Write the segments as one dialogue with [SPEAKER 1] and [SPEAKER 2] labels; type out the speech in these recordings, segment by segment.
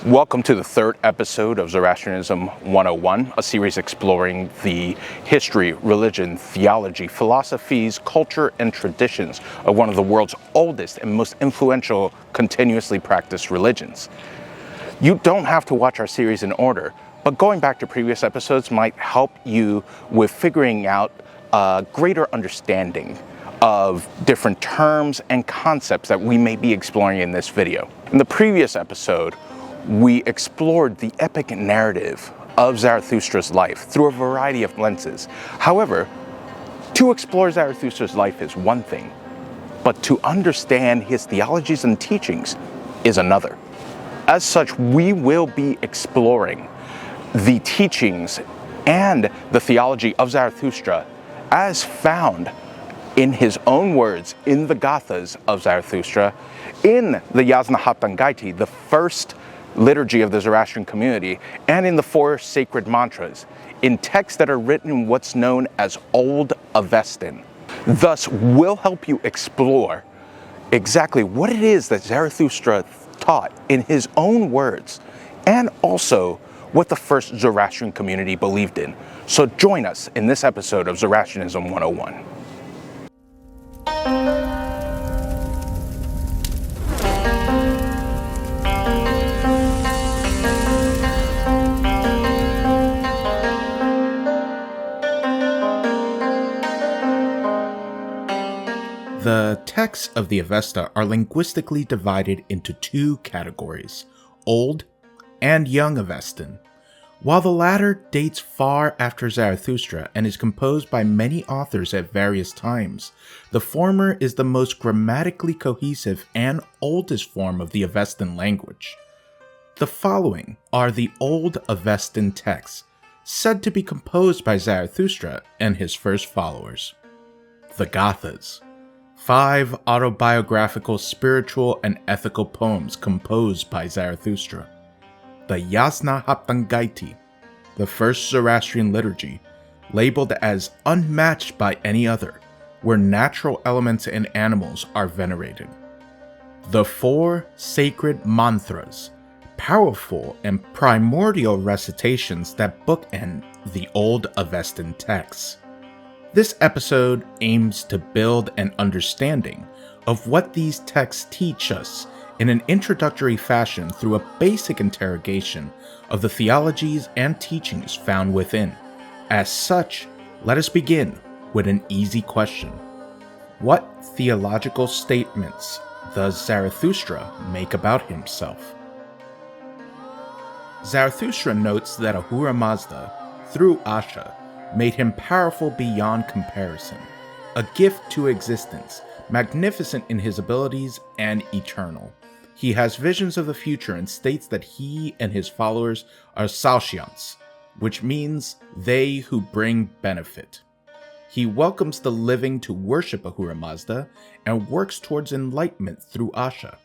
[SPEAKER 1] Welcome to the third episode of Zoroastrianism 101, a series exploring the history, religion, theology, philosophies, culture, and traditions of one of the world's oldest and most influential continuously practiced religions. You don't have to watch our series in order, but going back to previous episodes might help you with figuring out a greater understanding of different terms and concepts that we may be exploring in this video. In the previous episode, we explored the epic narrative of Zarathustra's life through a variety of lenses. However, to explore Zarathustra's life is one thing, but to understand his theologies and teachings is another. As such, we will be exploring the teachings and the theology of Zarathustra as found in his own words in the Gathas of Zarathustra, in the Yasna-Haptangaiti, the first liturgy of the Zoroastrian community, and in the four sacred mantras, in texts that are written in what's known as Old Avestan. Thus, we'll help you explore exactly what it is that Zarathustra taught in his own words, and also what the first Zoroastrian community believed in. So join us in this episode of Zoroastrianism 101.
[SPEAKER 2] The texts of the Avesta are linguistically divided into two categories, Old and Young Avestan. While the latter dates far after Zarathustra and is composed by many authors at various times, the former is the most grammatically cohesive and oldest form of the Avestan language. The following are the Old Avestan texts, said to be composed by Zarathustra and his first followers. The Gathas, 5 autobiographical, spiritual, and ethical poems composed by Zarathustra. The Yasna-Haptangaiti, the first Zoroastrian liturgy, labeled as unmatched by any other, where natural elements and animals are venerated. The 4 sacred mantras, powerful and primordial recitations that bookend the Old Avestan texts. This episode aims to build an understanding of what these texts teach us in an introductory fashion through a basic interrogation of the theologies and teachings found within. As such, let us begin with an easy question. What theological statements does Zarathustra make about himself? Zarathustra notes that Ahura Mazda, through Asha, made him powerful beyond comparison, a gift to existence, magnificent in his abilities and eternal. He has visions of the future and states that he and his followers are Zoroastrians, which means they who bring benefit. He welcomes the living to worship Ahura Mazda and works towards enlightenment through Asha.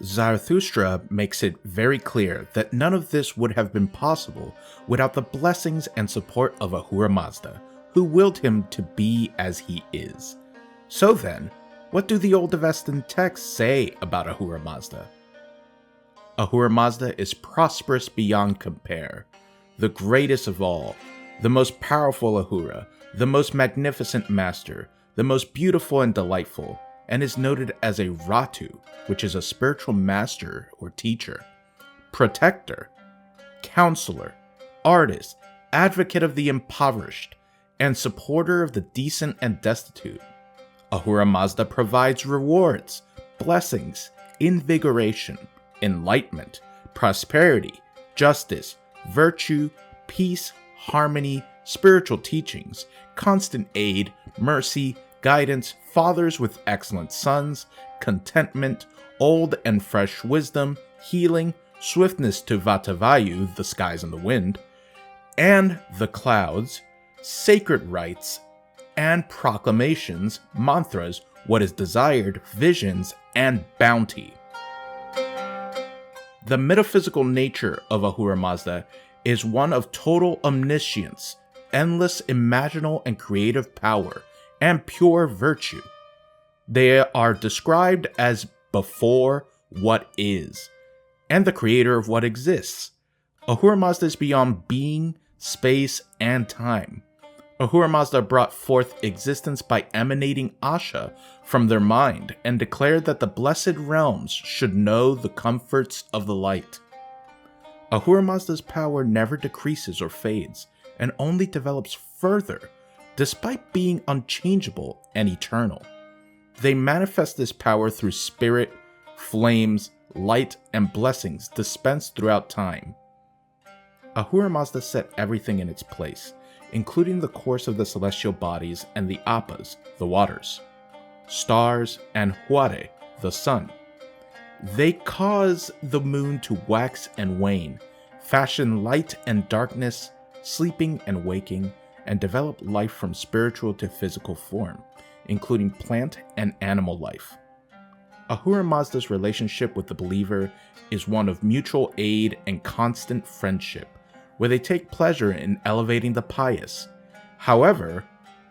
[SPEAKER 2] Zarathustra makes it very clear that none of this would have been possible without the blessings and support of Ahura Mazda, who willed him to be as he is. So then, what do the Old Avestan texts say about Ahura Mazda? Ahura Mazda is prosperous beyond compare, the greatest of all, the most powerful Ahura, the most magnificent master, the most beautiful and delightful, and is noted as a Ratu, which is a spiritual master or teacher, protector, counselor, artist, advocate of the impoverished, and supporter of the decent and destitute. Ahura Mazda provides rewards, blessings, invigoration, enlightenment, prosperity, justice, virtue, peace, harmony, spiritual teachings, constant aid, mercy, guidance, fathers with excellent sons, contentment, old and fresh wisdom, healing, swiftness to Vatavayu, the skies and the wind, and the clouds, sacred rites, and proclamations, mantras, what is desired, visions, and bounty. The metaphysical nature of Ahura Mazda is one of total omniscience, endless imaginal and creative power, and pure virtue. They are described as before what is, and the creator of what exists. Ahura Mazda is beyond being, space, and time. Ahura Mazda brought forth existence by emanating Asha from their mind and declared that the blessed realms should know the comforts of the light. Ahura Mazda's power never decreases or fades, and only develops further, despite being unchangeable and eternal. They manifest this power through spirit, flames, light, and blessings dispensed throughout time. Ahura Mazda set everything in its place, including the course of the celestial bodies and the appas, the waters, stars, and Huare, the sun. They cause the moon to wax and wane, fashion light and darkness, sleeping and waking, and develop life from spiritual to physical form, including plant and animal life. Ahura Mazda's relationship with the believer is one of mutual aid and constant friendship, where they take pleasure in elevating the pious. However,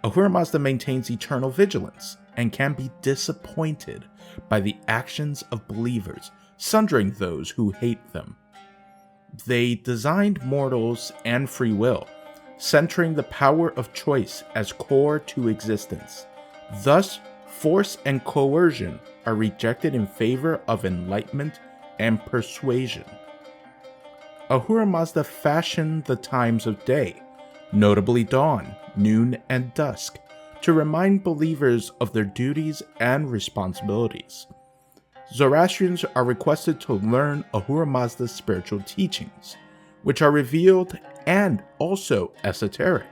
[SPEAKER 2] Ahura Mazda maintains eternal vigilance and can be disappointed by the actions of believers, sundering those who hate them. They designed mortals and free will, centering the power of choice as core to existence. Thus, force and coercion are rejected in favor of enlightenment and persuasion. Ahura Mazda fashioned the times of day, notably dawn, noon, and dusk, to remind believers of their duties and responsibilities. Zoroastrians are requested to learn Ahura Mazda's spiritual teachings, which are revealed and also esoteric,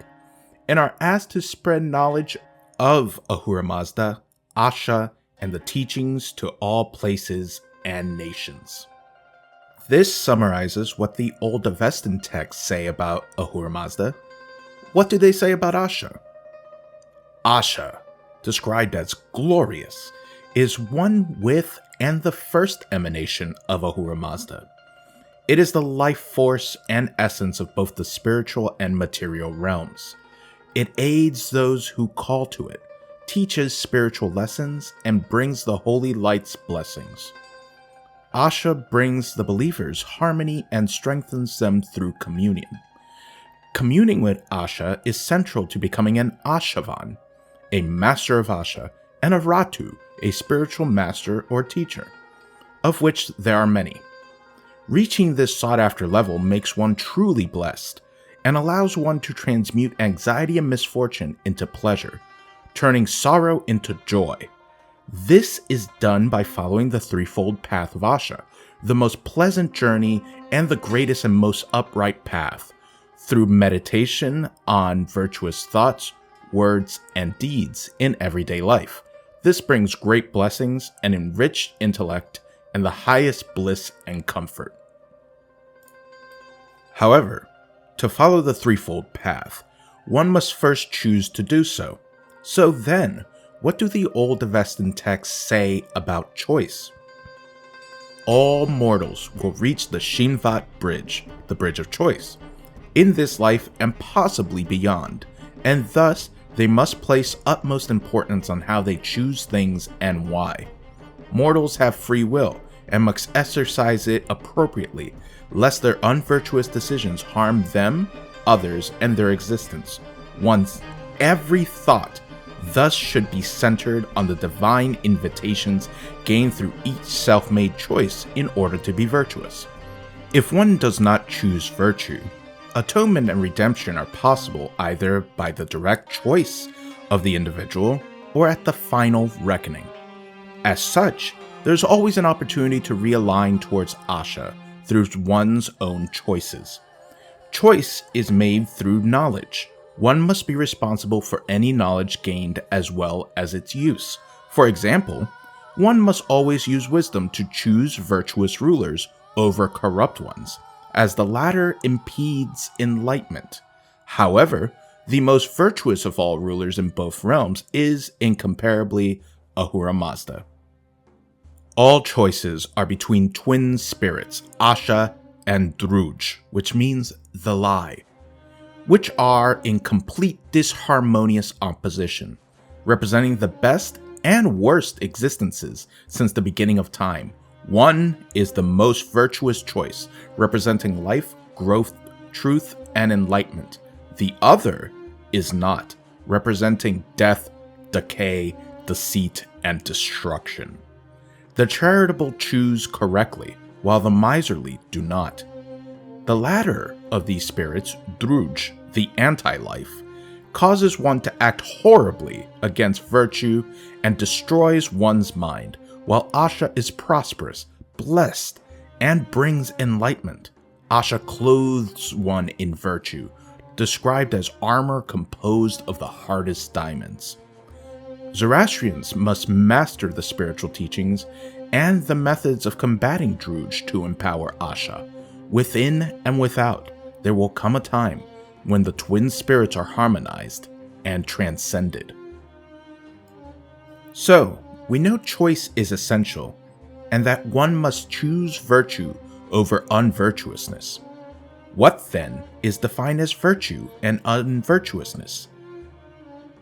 [SPEAKER 2] and are asked to spread knowledge of Ahura Mazda, Asha, and the teachings to all places and nations. This summarizes what the old Avestan texts say about Ahura Mazda. What do they say about Asha? Asha, described as glorious, is one with and the first emanation of Ahura Mazda. It is the life force and essence of both the spiritual and material realms. It aids those who call to it, teaches spiritual lessons, and brings the holy light's blessings. Asha brings the believers harmony and strengthens them through communion. Communing with Asha is central to becoming an Ashavan, a master of Asha, and a Ratu, a spiritual master or teacher, of which there are many. Reaching this sought-after level makes one truly blessed, and allows one to transmute anxiety and misfortune into pleasure, turning sorrow into joy. This is done by following the threefold path of Asha, the most pleasant journey and the greatest and most upright path, through meditation on virtuous thoughts, words, and deeds in everyday life. This brings great blessings, an enriched intellect, and the highest bliss and comfort. However, to follow the threefold path, one must first choose to do so. So then, what do the old Avestan texts say about choice? All mortals will reach the Shinvat Bridge, the Bridge of Choice, in this life and possibly beyond, and thus they must place utmost importance on how they choose things and why. Mortals have free will and must exercise it appropriately, lest their unvirtuous decisions harm them, others, and their existence. One's every thought thus should be centered on the divine invitations gained through each self-made choice in order to be virtuous. If one does not choose virtue, atonement and redemption are possible either by the direct choice of the individual or at the final reckoning. As such, there's always an opportunity to realign towards Asha through one's own choices. Choice is made through knowledge. One must be responsible for any knowledge gained as well as its use. For example, one must always use wisdom to choose virtuous rulers over corrupt ones, as the latter impedes enlightenment. However, the most virtuous of all rulers in both realms is incomparably Ahura Mazda. All choices are between twin spirits, Asha and Druj, which means the lie, which are in complete disharmonious opposition, representing the best and worst existences since the beginning of time, One is the most virtuous choice, representing life, growth, truth, and enlightenment. The other is not, representing death, decay, deceit, and destruction. The charitable choose correctly, while the miserly do not. The latter of these spirits, Druj, the anti-life, causes one to act horribly against virtue and destroys one's mind, while Asha is prosperous, blessed, and brings enlightenment. Asha clothes one in virtue, described as armor composed of the hardest diamonds. Zoroastrians must master the spiritual teachings and the methods of combating Druj to empower Asha. Within and without, there will come a time when the twin spirits are harmonized and transcended. So, we know choice is essential, and that one must choose virtue over unvirtuousness. What then is defined as virtue and unvirtuousness?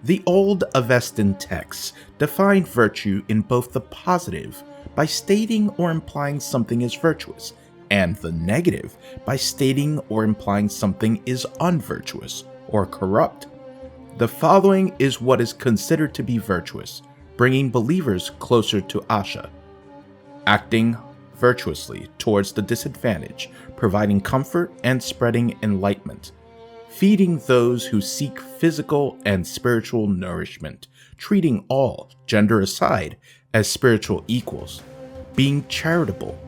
[SPEAKER 2] The old Avestan texts define virtue in both the positive, by stating or implying something is virtuous, and the negative, by stating or implying something is unvirtuous or corrupt. The following is what is considered to be virtuous, bringing believers closer to Asha. Acting virtuously towards the disadvantaged, providing comfort and spreading enlightenment. Feeding those who seek physical and spiritual nourishment, treating all, gender aside, as spiritual equals. Being charitable,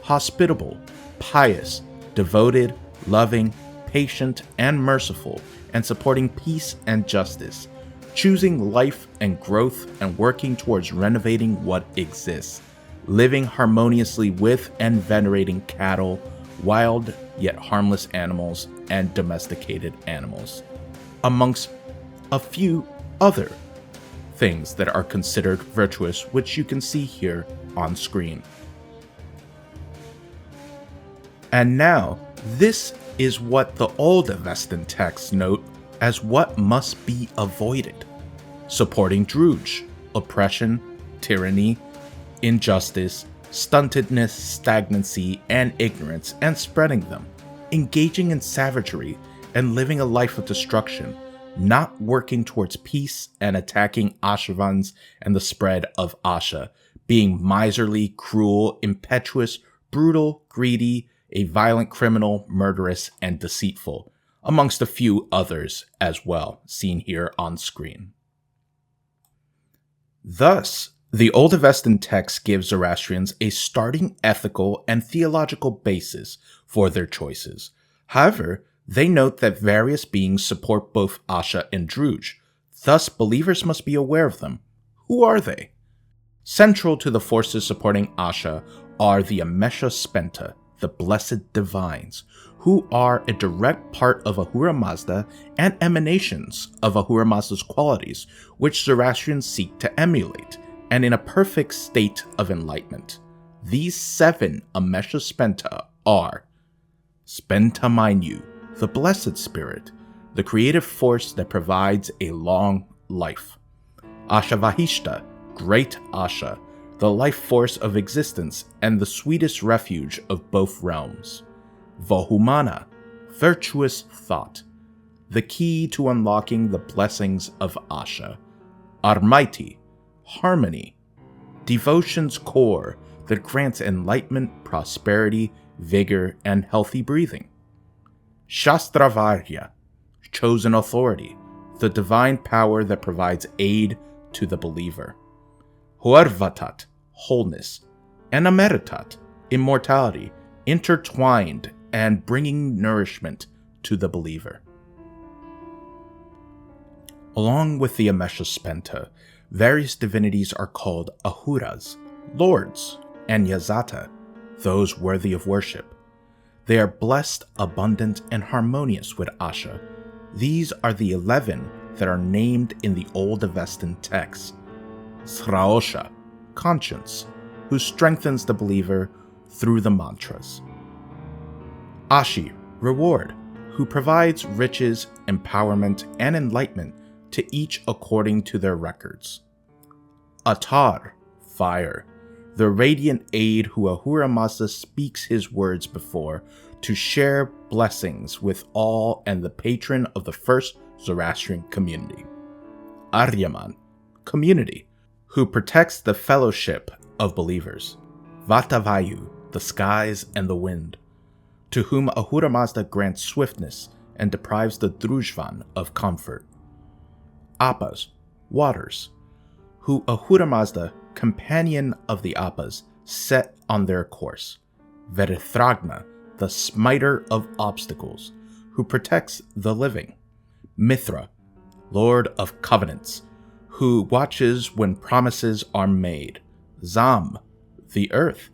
[SPEAKER 2] hospitable, pious, devoted, loving, patient, and merciful, and supporting peace and justice. Choosing life and growth and working towards renovating what exists. Living harmoniously with and venerating cattle, wild yet harmless animals, and domesticated animals, amongst a few other things that are considered virtuous, which you can see here on screen. And now, this is what the old Avestan texts note as what must be avoided. Supporting Druj, oppression, tyranny, injustice, stuntedness, stagnancy, and ignorance, and spreading them. Engaging in savagery and living a life of destruction, not working towards peace and attacking Ashavans and the spread of Asha, being miserly, cruel, impetuous, brutal, greedy, a violent criminal, murderous, and deceitful, amongst a few others as well, seen here on screen. Thus, the Old Avestan text gives Zoroastrians a starting ethical and theological basis for their choices. However, they note that various beings support both Asha and Druj, thus believers must be aware of them. Who are they? Central to the forces supporting Asha are the Amesha Spenta, the Blessed Divines, who are a direct part of Ahura Mazda and emanations of Ahura Mazda's qualities, which Zoroastrians seek to emulate, and in a perfect state of enlightenment. These 7 Amesha Spenta are Spenta Mainu, the Blessed Spirit, the creative force that provides a long life. Asha Vahishta, Great Asha, the life force of existence and the sweetest refuge of both realms. Vohumana, virtuous thought, the key to unlocking the blessings of Asha. Armaiti, harmony, devotion's core that grants enlightenment, prosperity, vigor, and healthy breathing. Shastravarya, chosen authority, the divine power that provides aid to the believer. Huarvatat, wholeness, and Ameritat, immortality, intertwined and bringing nourishment to the believer. Along with the Amesha Spenta, various divinities are called Ahuras, lords, and Yazata, those worthy of worship. They are blessed, abundant, and harmonious with Asha. These are the 11 that are named in the Old Avestan texts. Sraosha, conscience, who strengthens the believer through the mantras. Ashi, reward, who provides riches, empowerment, and enlightenment to each according to their records. Atar, fire, the radiant aide who Ahura Mazda speaks his words before to share blessings with all and the patron of the first Zoroastrian community. Aryaman, community, who protects the fellowship of believers. Vatavayu, the skies and the wind, to whom Ahura Mazda grants swiftness and deprives the Drujvan of comfort. Appas, waters, who Ahura Mazda, companion of the Appas, set on their course. Verithragna, the smiter of obstacles, who protects the living. Mithra, lord of covenants, who watches when promises are made. Zam, the earth,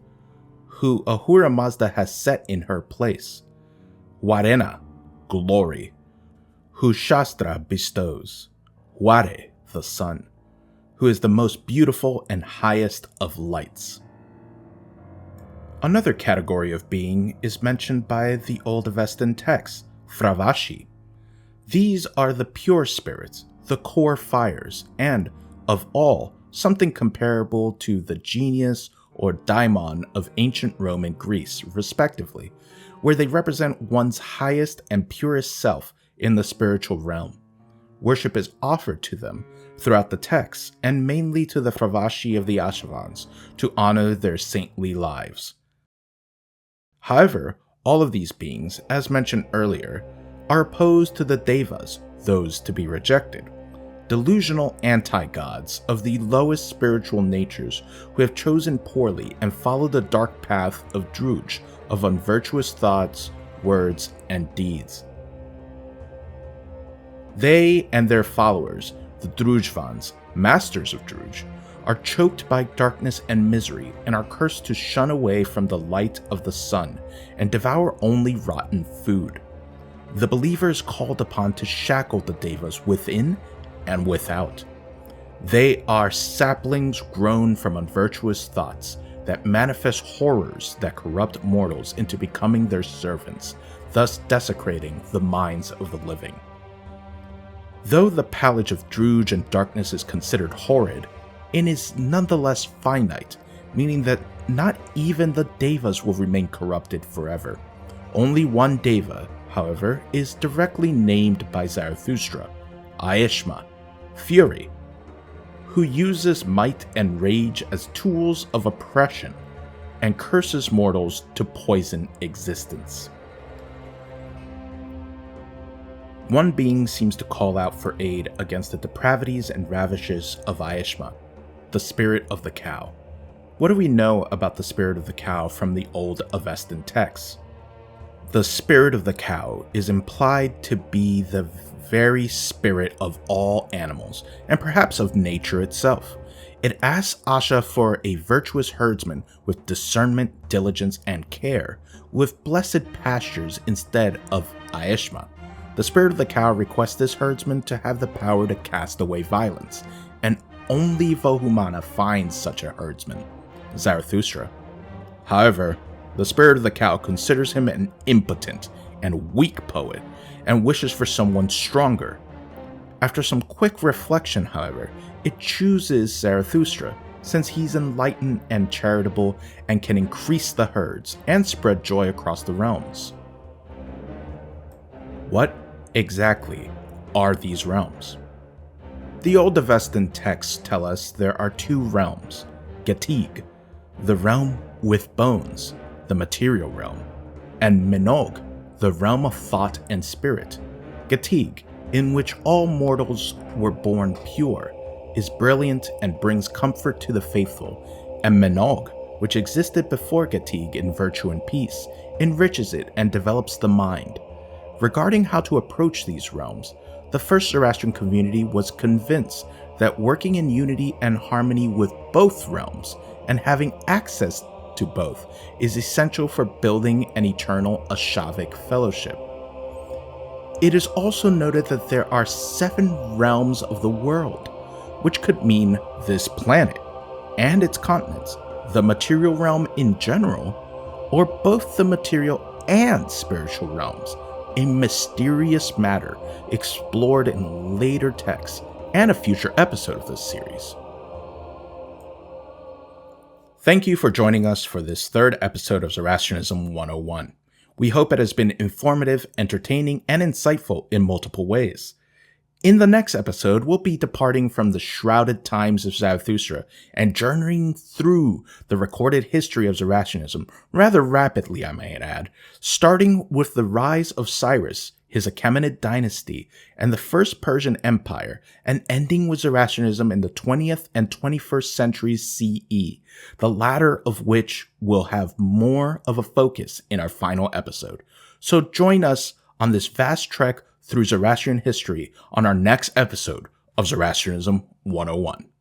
[SPEAKER 2] who Ahura Mazda has set in her place. Warena, glory, who Shastra bestows. Ware, the sun, who is the most beautiful and highest of lights. Another category of being is mentioned by the old Avestan texts, Fravashis. These are the pure spirits, the core fires, and, of all, something comparable to the genius or daimon of ancient Rome and Greece, respectively, where they represent one's highest and purest self in the spiritual realm. Worship is offered to them throughout the texts, and mainly to the Fravashis of the Ashavans, to honor their saintly lives. However, all of these beings, as mentioned earlier, are opposed to the Daevas, those to be rejected, delusional anti-gods of the lowest spiritual natures who have chosen poorly and followed the dark path of Druj, of unvirtuous thoughts, words, and deeds. They and their followers, the Drujvans, masters of Druj, are choked by darkness and misery and are cursed to shun away from the light of the sun and devour only rotten food. The believers called upon to shackle the Daevas within and without. They are saplings grown from unvirtuous thoughts that manifest horrors that corrupt mortals into becoming their servants, thus desecrating the minds of the living. Though the pallage of Druj and darkness is considered horrid, it is nonetheless finite, meaning that not even the Daevas will remain corrupted forever. Only one Daeva, however, is directly named by Zarathustra, Aishma, Fury, who uses might and rage as tools of oppression and curses mortals to poison existence. One being seems to call out for aid against the depravities and ravishes of Aishma, the spirit of the cow. What do we know about the spirit of the cow from the old Avestan texts? The spirit of the cow is implied to be the very spirit of all animals, and perhaps of nature itself. It asks Asha for a virtuous herdsman with discernment, diligence, and care, with blessed pastures instead of Aishma. The spirit of the cow requests this herdsman to have the power to cast away violence, and only Vohumana finds such a herdsman, Zarathustra. However, the spirit of the cow considers him an impotent and weak poet, and wishes for someone stronger. After some quick reflection, however, it chooses Zarathustra, since he's enlightened and charitable and can increase the herds and spread joy across the realms. What exactly are these realms? The old Avestan texts tell us there are two realms: Getig, the realm with bones, the material realm, and Menog, the realm of thought and spirit. Getig, in which all mortals were born pure, is brilliant and brings comfort to the faithful, and Menog, which existed before Getig in virtue and peace, enriches it and develops the mind. Regarding how to approach these realms, the first Zoroastrian community was convinced that working in unity and harmony with both realms and having access to both is essential for building an eternal Ashavic fellowship. It is also noted that there are 7 realms of the world, which could mean this planet and its continents, the material realm in general, or both the material and spiritual realms, a mysterious matter explored in later texts and a future episode of this series. Thank you for joining us for this third episode of Zoroastrianism 101. We hope it has been informative, entertaining, and insightful in multiple ways. In the next episode, we'll be departing from the shrouded times of Zarathustra and journeying through the recorded history of Zoroastrianism rather rapidly, I may add, starting with the rise of Cyrus, his Achaemenid dynasty, and the First Persian Empire, and ending with Zoroastrianism in the 20th and 21st centuries CE, the latter of which will have more of a focus in our final episode. So join us on this vast trek through Zoroastrian history on our next episode of Zoroastrianism 101.